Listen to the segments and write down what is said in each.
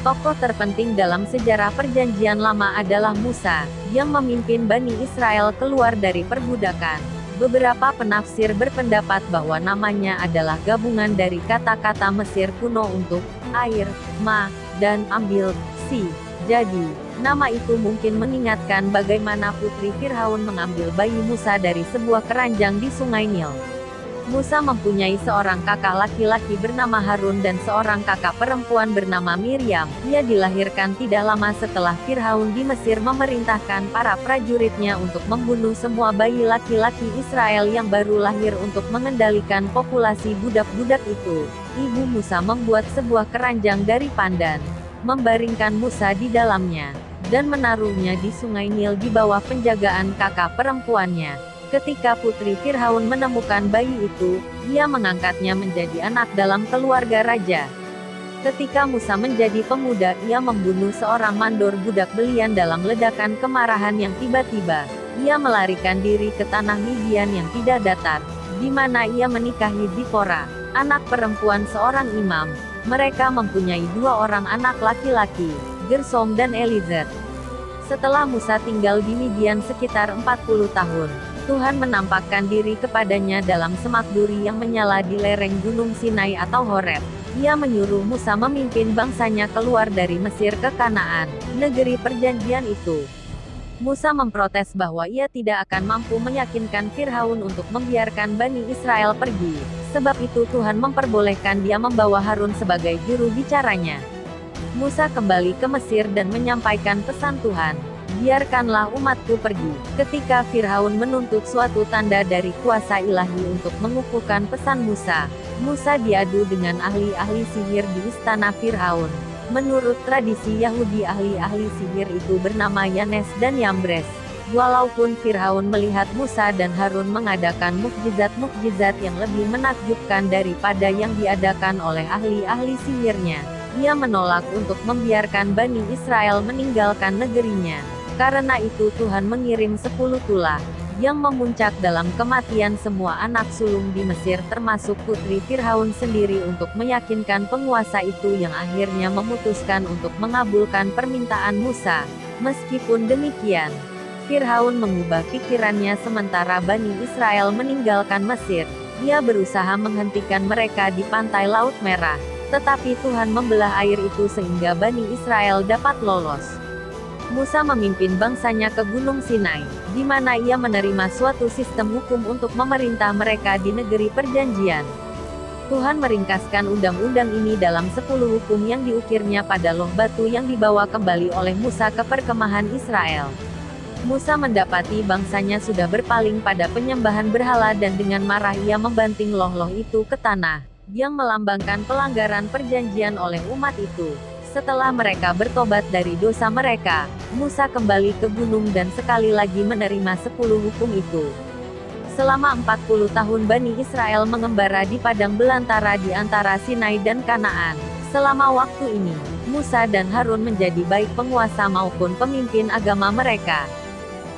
Tokoh terpenting dalam sejarah Perjanjian Lama adalah Musa, yang memimpin Bani Israel keluar dari perbudakan. Beberapa penafsir berpendapat bahwa namanya adalah gabungan dari kata-kata Mesir kuno untuk air, ma, dan ambil, si. Jadi, nama itu mungkin mengingatkan bagaimana putri Fir'aun mengambil bayi Musa dari sebuah keranjang di Sungai Nil. Musa mempunyai seorang kakak laki-laki bernama Harun dan seorang kakak perempuan bernama Miriam. Ia dilahirkan tidak lama setelah Fir'aun di Mesir memerintahkan para prajuritnya untuk membunuh semua bayi laki-laki Israel yang baru lahir untuk mengendalikan populasi budak-budak itu. Ibu Musa membuat sebuah keranjang dari pandan, membaringkan Musa di dalamnya, dan menaruhnya di Sungai Nil di bawah penjagaan kakak perempuannya. Ketika putri Fir'aun menemukan bayi itu, dia mengangkatnya menjadi anak dalam keluarga raja. Ketika Musa menjadi pemuda, ia membunuh seorang mandor budak belian dalam ledakan kemarahan yang tiba-tiba. Ia melarikan diri ke tanah Midian yang tidak datar, di mana ia menikahi Zipora, anak perempuan seorang imam. Mereka mempunyai dua orang anak laki-laki, Gersom dan Eliezer. Setelah Musa tinggal di Midian sekitar 40 tahun, Tuhan menampakkan diri kepadanya dalam semak duri yang menyala di lereng Gunung Sinai atau Horeb. Ia menyuruh Musa memimpin bangsanya keluar dari Mesir ke Kanaan, negeri perjanjian itu. Musa memprotes bahwa ia tidak akan mampu meyakinkan Fir'aun untuk membiarkan Bani Israel pergi. Sebab itu Tuhan memperbolehkan dia membawa Harun sebagai juru bicaranya. Musa kembali ke Mesir dan menyampaikan pesan Tuhan. Biarkanlah umatku pergi. Ketika Fir'aun menuntut suatu tanda dari kuasa ilahi untuk mengukuhkan pesan Musa, Musa diadu dengan ahli-ahli sihir di istana Fir'aun. Menurut tradisi Yahudi, ahli-ahli sihir itu bernama Yanes dan Yambres. Walaupun Fir'aun melihat Musa dan Harun mengadakan mukjizat-mukjizat yang lebih menakjubkan daripada yang diadakan oleh ahli-ahli sihirnya, ia menolak untuk membiarkan Bani Israel meninggalkan negerinya. Karena itu Tuhan mengirim 10 tulah, yang memuncak dalam kematian semua anak sulung di Mesir termasuk putri Fir'aun sendiri untuk meyakinkan penguasa itu yang akhirnya memutuskan untuk mengabulkan permintaan Musa. Meskipun demikian, Fir'aun mengubah pikirannya sementara Bani Israel meninggalkan Mesir. Ia berusaha menghentikan mereka di pantai Laut Merah, tetapi Tuhan membelah air itu sehingga Bani Israel dapat lolos. Musa memimpin bangsanya ke Gunung Sinai, di mana ia menerima suatu sistem hukum untuk memerintah mereka di negeri perjanjian. Tuhan meringkaskan undang-undang ini dalam 10 hukum yang diukirnya pada loh batu yang dibawa kembali oleh Musa ke perkemahan Israel. Musa mendapati bangsanya sudah berpaling pada penyembahan berhala dan dengan marah ia membanting loh-loh itu ke tanah, yang melambangkan pelanggaran perjanjian oleh umat itu. Setelah mereka bertobat dari dosa mereka, Musa kembali ke gunung dan sekali lagi menerima 10 hukum itu. Selama 40 tahun Bani Israel mengembara di padang belantara di antara Sinai dan Kanaan. Selama waktu ini, Musa dan Harun menjadi baik penguasa maupun pemimpin agama mereka.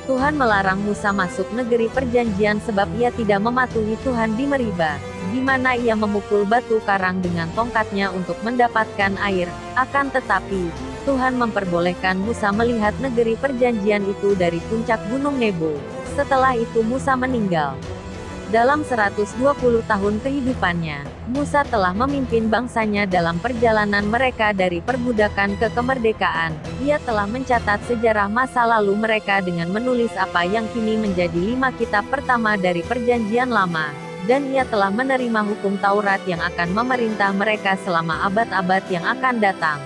Tuhan melarang Musa masuk negeri perjanjian sebab ia tidak mematuhi Tuhan di Meriba, di mana ia memukul batu karang dengan tongkatnya untuk mendapatkan air. Akan tetapi, Tuhan memperbolehkan Musa melihat negeri perjanjian itu dari puncak Gunung Nebo. Setelah itu Musa meninggal. Dalam 120 tahun kehidupannya, Musa telah memimpin bangsanya dalam perjalanan mereka dari perbudakan ke kemerdekaan. Ia telah mencatat sejarah masa lalu mereka dengan menulis apa yang kini menjadi 5 kitab pertama dari Perjanjian Lama. Dan ia telah menerima hukum Taurat yang akan memerintah mereka selama abad-abad yang akan datang.